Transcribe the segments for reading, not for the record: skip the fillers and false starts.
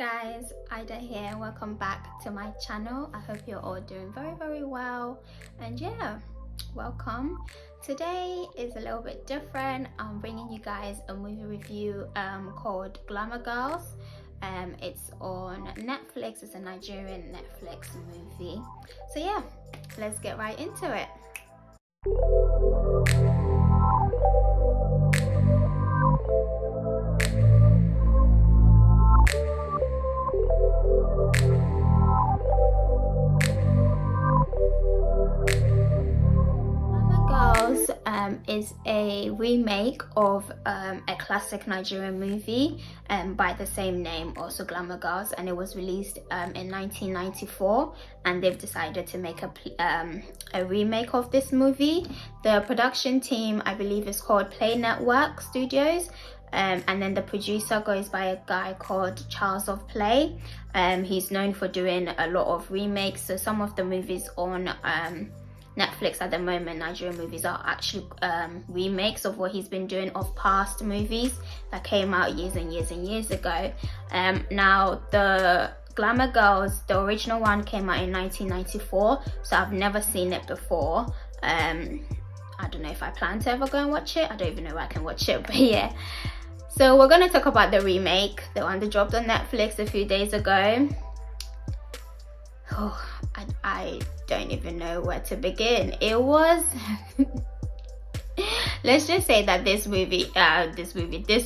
Guys, Ida here. Welcome back to my channel. I hope you're all doing very well, and yeah, welcome. Today is a little bit different. I'm bringing you guys a movie review called Glamour Girls. It's on Netflix. It's a Nigerian Netflix movie, so yeah, let's get right into it. Is a remake of a classic Nigerian movie by the same name, also Glamour Girls, and it was released in 1994, and they've decided to make a remake of this movie. The production team, I believe, is called Play Network Studios, and then the producer goes by a guy called Charles of Play. He's known for doing a lot of remakes, so some of the movies on Netflix at the moment, Nigerian movies, are actually remakes of what he's been doing of past movies that came out years and years ago. Now the Glamour Girls, the original one, came out in 1994, so I've never seen it before. I don't know if I plan to ever go and watch it. I don't even know where I can watch it, but yeah. So we're going to talk about the remake, the one that dropped on Netflix a few days ago. Oh, I don't even know where to begin. It was let's just say that this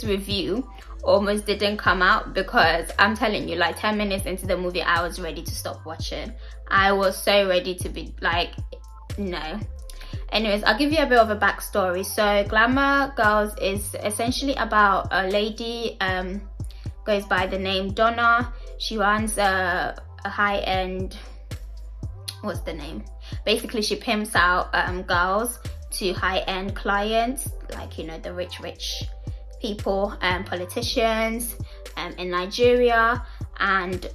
review almost didn't come out, because I'm telling you, like 10 minutes into the movie, I was ready to stop watching. I was so ready to be like, no. Anyways, I'll give you a bit of a backstory. So Glamour Girls is essentially about a lady, goes by the name Donna. She runs a high-end, what's the name, basically she pimps out girls to high-end clients, like, you know, the rich people and politicians in Nigeria. And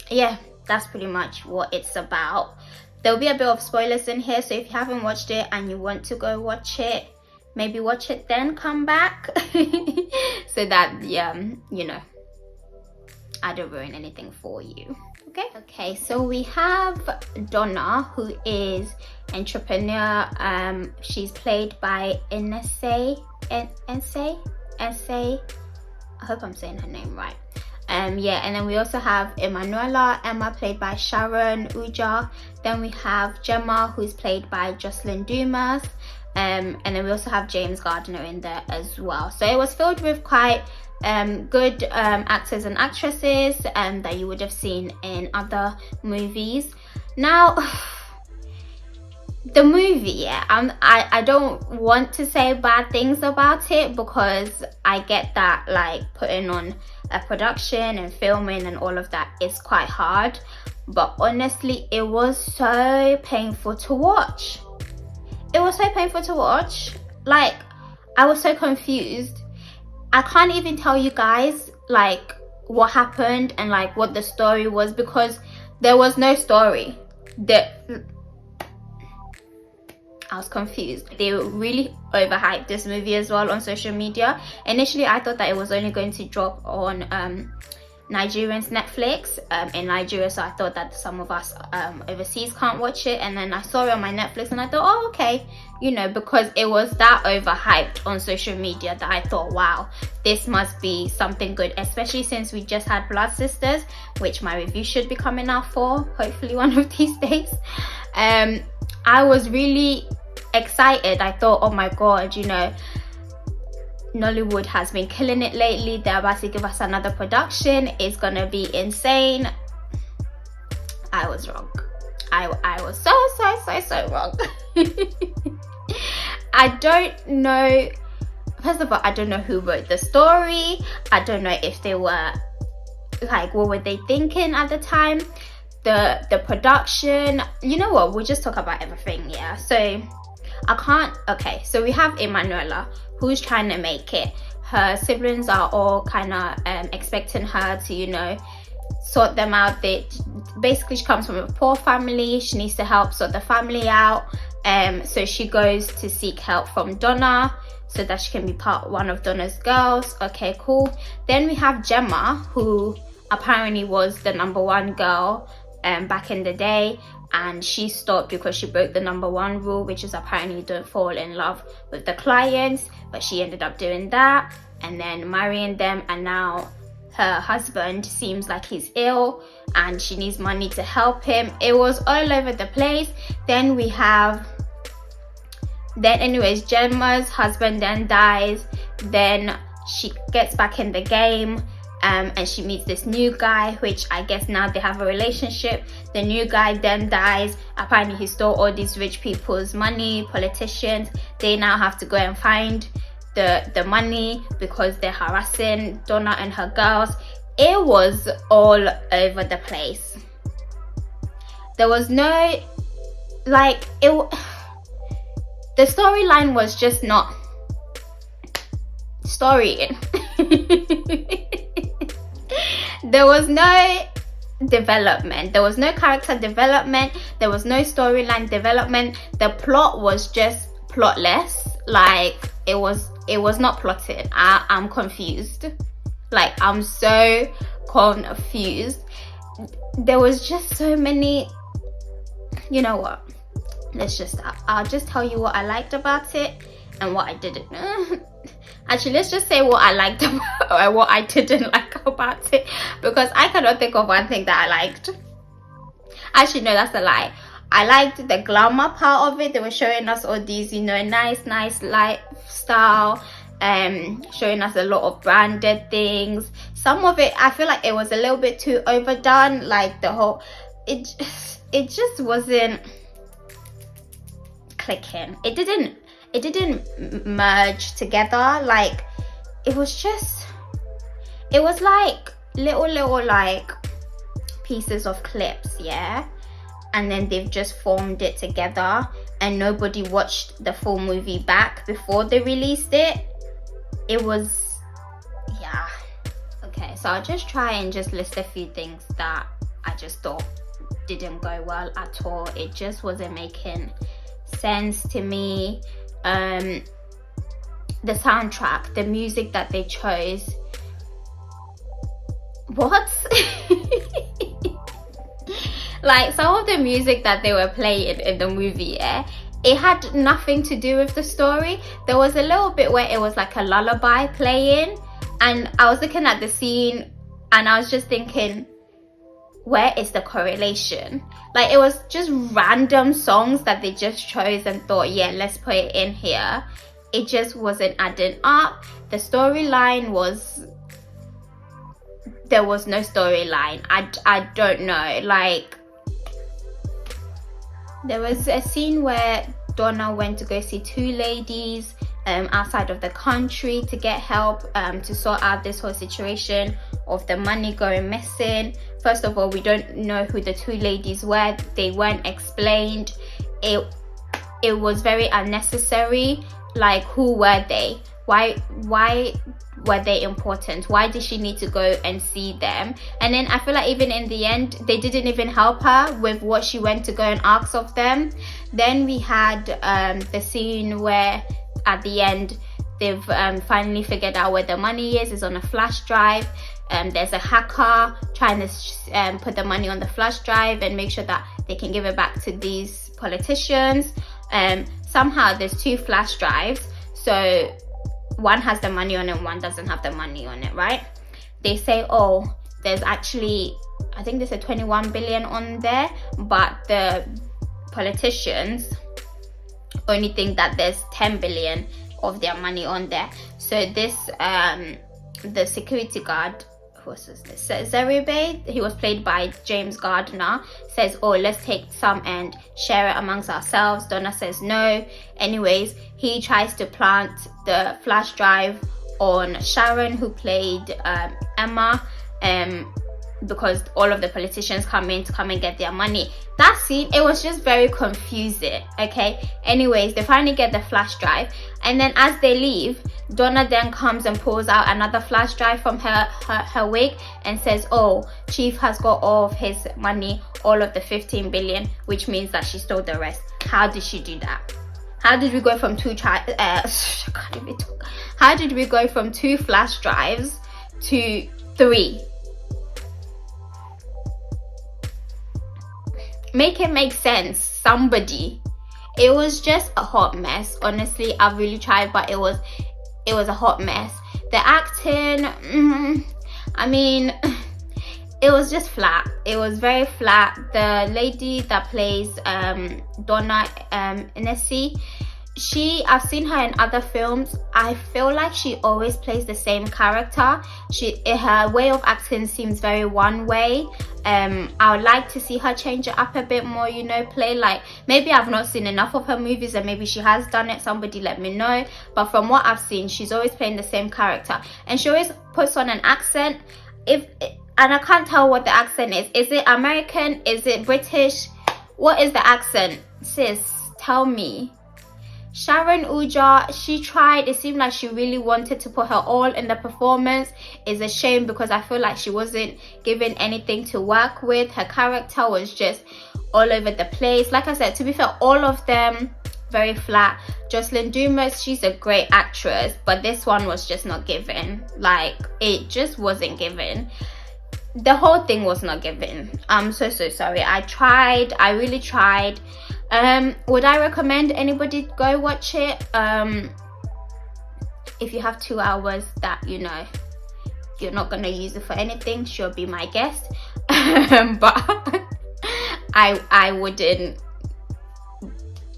yeah, that's pretty much what it's about. There'll be a bit of spoilers in here, so if you haven't watched it and you want to go watch it, maybe watch it then come back so that you know, I don't ruin anything for you. Okay, so we have Donna, who is entrepreneur. She's played by Ense. I hope I'm saying her name right. Yeah, and then we also have Emma, played by Sharon, Ooja. Then we have Gemma, who's played by Joselyn Dumas. And then we also have James Gardner in there as well. So it was filled with quite good actors and actresses that you would have seen in other movies. Now, the movie, yeah, I don't want to say bad things about it, because I get that, like, putting on a production and filming and all of that is quite hard, but honestly, it was so painful to watch. It was so painful to watch. Like, I was so confused. I can't even tell you guys like what happened and like what the story was, because there was no story. I was confused. They really overhyped this movie as well on social media. Initially, I thought that it was only going to drop on Nigerian's Netflix in Nigeria, so I thought that some of us overseas can't watch it, and then I saw it on my Netflix and I thought, oh, okay, you know, because it was that overhyped on social media that I thought, wow, this must be something good, especially since we just had Blood Sisters, which my review should be coming out for hopefully one of these days. I was really excited. I thought, oh my god, you know, Nollywood has been killing it lately. They're about to give us another production. It's gonna be insane. I was wrong. I was so wrong. I don't know. First of all, I don't know who wrote the story. I don't know if they were like, what were they thinking at the time? The production. You know what? We'll just talk about everything. Yeah. So I can't. Okay. So we have Emanuela, who's trying to make it. Her siblings are all kind of expecting her to, you know, sort them out. Basically, she comes from a poor family. She needs to help sort the family out. So she goes to seek help from Donna so that she can be one of Donna's girls. Okay, cool. Then we have Gemma, who apparently was the #1 girl back in the day, and she stopped because she broke the #1 rule, which is apparently don't fall in love with the clients. But she ended up doing that and then marrying them, and now her husband seems like he's ill and she needs money to help him. It was all over the place. Then anyways, Gemma's husband then dies. Then she gets back in the game, and she meets this new guy, which I guess now they have a relationship. The new guy then dies. Apparently he stole all these rich people's money, politicians. They now have to go and find the money because they're harassing Donna and her girls. It was all over the place. There was no, like, the storyline was just not storying. There was no development, there was no character development, there was no storyline development. The plot was just plotless. Like, it was not plotted. I'm confused. Like, I'm so confused. There was just so many, you know what, I'll just tell you what I liked about it and what I didn't. Actually, let's just say what I liked about or what I didn't like about it, because I cannot think of one thing that I liked. Actually, no, that's a lie. I liked the glamour part of it. They were showing us all these, you know, nice lifestyle, showing us a lot of branded things. Some of it, I feel like it was a little bit too overdone. Like the whole, it just wasn't clicking. It didn't merge together. Like, it was like little like pieces of clips, yeah, and then they've just formed it together, and nobody watched the full movie back before they released it. It was, yeah. Okay, so I'll just try and just list a few things that I just thought didn't go well at all. It just wasn't making sense to me. The soundtrack, the music that they chose, what? Like, some of the music that they were playing in the movie, yeah, it had nothing to do with the story. There was a little bit where it was like a lullaby playing, and I was looking at the scene and I was just thinking, where is the correlation? Like, it was just random songs that they just chose and thought, yeah, let's put it in here. It just wasn't adding up. The storyline was, there was no storyline. I don't know. Like, there was a scene where Donna went to go see two ladies outside of the country to get help to sort out this whole situation of the money going missing. First of all, we don't know who the two ladies were. They weren't explained. It was very unnecessary. Like, who were they? Why were they important? Why did she need to go and see them? And then I feel like even in the end, they didn't even help her with what she went to go and ask of them. Then we had the scene where at the end they've finally figured out where the money is. It's on a flash drive. There's a hacker trying to put the money on the flash drive and make sure that they can give it back to these politicians. Somehow there's two flash drives, so one has the money on it, one doesn't have the money on it, right? They say, oh, there's actually, I think there's a 21 billion on there, but the politicians only think that there's 10 billion of their money on there. So this the security guard, what's his name, Zeribe, he was played by James Gardner, says, oh, let's take some and share it amongst ourselves. Donna says no. Anyways, he tries to plant the flash drive on Sharon, who played Emma, because all of the politicians come in to come and get their money. That scene, it was just very confusing. Okay, anyways, they finally get the flash drive, and then as they leave, Donna then comes and pulls out another flash drive from her wig and says, oh, Chief has got all of his money, all of the 15 billion, which means that she stole the rest. How did she do that? How did we go from how did we go from 2 flash drives to 3? make it make sense. Somebody. It was just a hot mess. Honestly, I really tried, but it was a hot mess. The acting, I mean, it was just flat. It was very flat. The lady that plays Donna Inessi, I've seen her in other films. I feel like she always plays the same character. Her way of acting seems very one way. I would like to see her change it up a bit more, you know, play like, maybe I've not seen enough of her movies and maybe she has done it. Somebody let me know. But from what I've seen, she's always playing the same character, and she always puts on an accent. And I can't tell what the accent is. Is it American? Is it British? What is the accent? Sis, tell me. Sharon Ooja, she tried. It seemed like she really wanted to put her all in the performance. It's a shame because I feel like she wasn't given anything to work with. Her character was just all over the place. Like I said, to be fair, all of them very flat. Joselyn Dumas, she's a great actress, but this one was just not given. Like, it just wasn't given. The whole thing was not given. I'm so sorry. I tried. I really tried. Would I recommend anybody go watch it? If you have 2 hours that, you know, you're not gonna use it for anything, sure, be my guest. But I wouldn't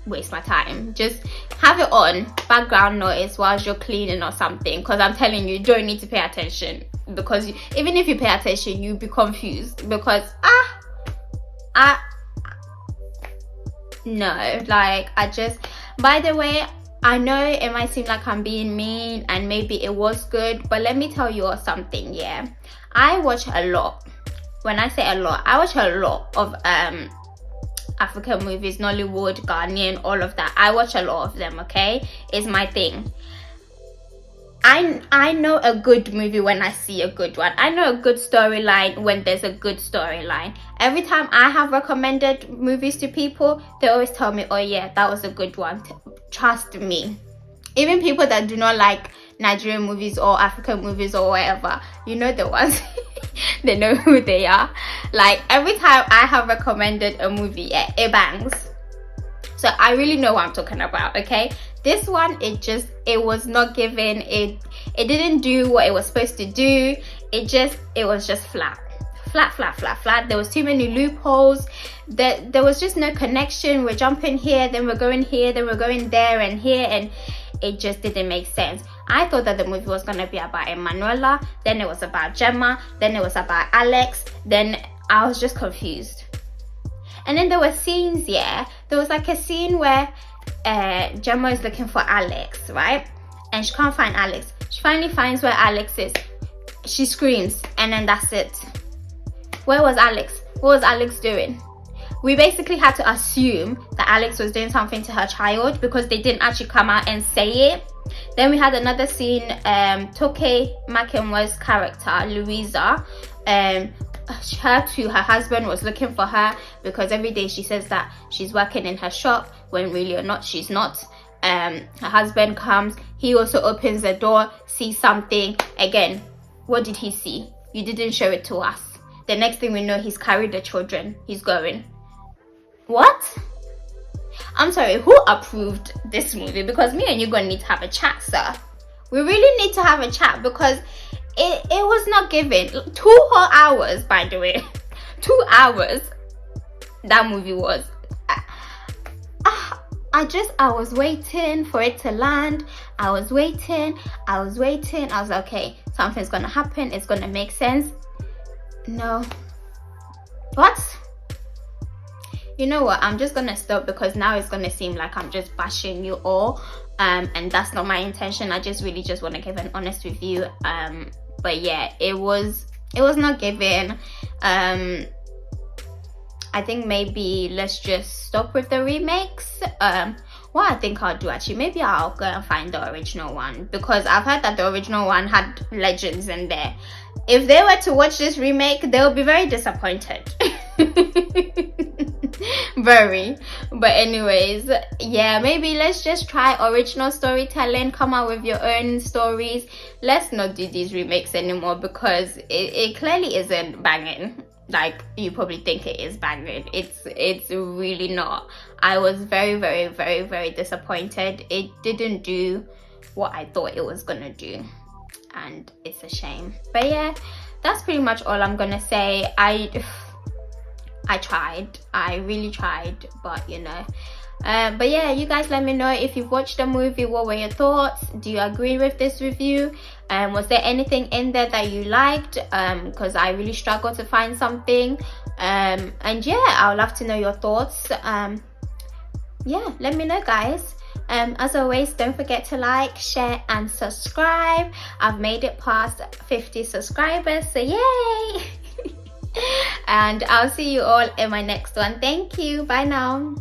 waste my time. Just have it on background noise whilst you're cleaning or something, because I'm telling you, you don't need to pay attention, because even if you pay attention, you'll be confused, because no, like, by the way, I know it might seem like I'm being mean and maybe it was good, but let me tell you all something. Yeah, I watch a lot. When I say a lot, I watch a lot of African movies, Nollywood, Ghanaian, all of that. I watch a lot of them. Okay, it's my thing. I know a good movie when I see a good one. I know a good storyline when there's a good storyline. Every time I have recommended movies to people, they always tell me, oh yeah, that was a good one. Trust me. Even people that do not like Nigerian movies or African movies or whatever, you know the ones, they know who they are. Like, every time I have recommended a movie, yeah, it bangs. So I really know what I'm talking about, okay? This one, it was not given. It didn't do what it was supposed to do. It was just flat. There was too many loopholes. There was just no connection. We're jumping here, then we're going here, then we're going there and here, and it just didn't make sense. I thought that the movie was gonna be about Emanuela, then it was about Gemma, then it was about Alex, then I was just confused. And then there were scenes, yeah. There was like a scene where Gemma is looking for Alex, right? And she can't find Alex. She finally finds where Alex is. She screams, and then that's it. Where was Alex? What was Alex doing? We basically had to assume that Alex was doing something to her child because they didn't actually come out and say it. Then we had another scene, Toke Makinwa's character, Louisa, her husband was looking for her because every day she says that she's working in her shop when really or not she's not. Her husband comes, he also opens the door, sees something. Again, what did he see? You didn't show it to us. The next thing we know, he's carried the children, he's going. What? I'm sorry, who approved this movie? Because me and you gonna need to have a chat, sir. We really need to have a chat because it was not given. 2 whole hours, by the way. 2 hours that movie was. I was waiting for it to land. I was waiting. I was like, okay, something's gonna happen, it's gonna make sense. No. What? You know what, I'm just gonna stop because now it's gonna seem like I'm just bashing you all, and that's not my intention. I just really just want to give an honest review. But yeah, it was not given. I think maybe let's just stop with the remakes. What I think I'll do, actually, maybe I'll go and find the original one, because I've heard that the original one had legends in there. If they were to watch this remake, they'll be very disappointed. Very. But anyways, yeah, maybe let's just try original storytelling. Come out with your own stories. Let's not do these remakes anymore because it clearly isn't banging. like you probably think it is banging. It's really not. I was very, very, very, very disappointed. It didn't do what I thought it was gonna do, and it's a shame. But yeah, that's pretty much all I'm gonna say. I tried, I really tried, but you know. But yeah, you guys let me know if you've watched the movie. What were your thoughts? Do you agree with this review? Was there anything in there that you liked? Because I really struggled to find something. And yeah, I would love to know your thoughts. Yeah, let me know, guys. As always, don't forget to like, share and subscribe. I've made it past 50 subscribers, so yay. And I'll see you all in my next one. Thank you, bye now.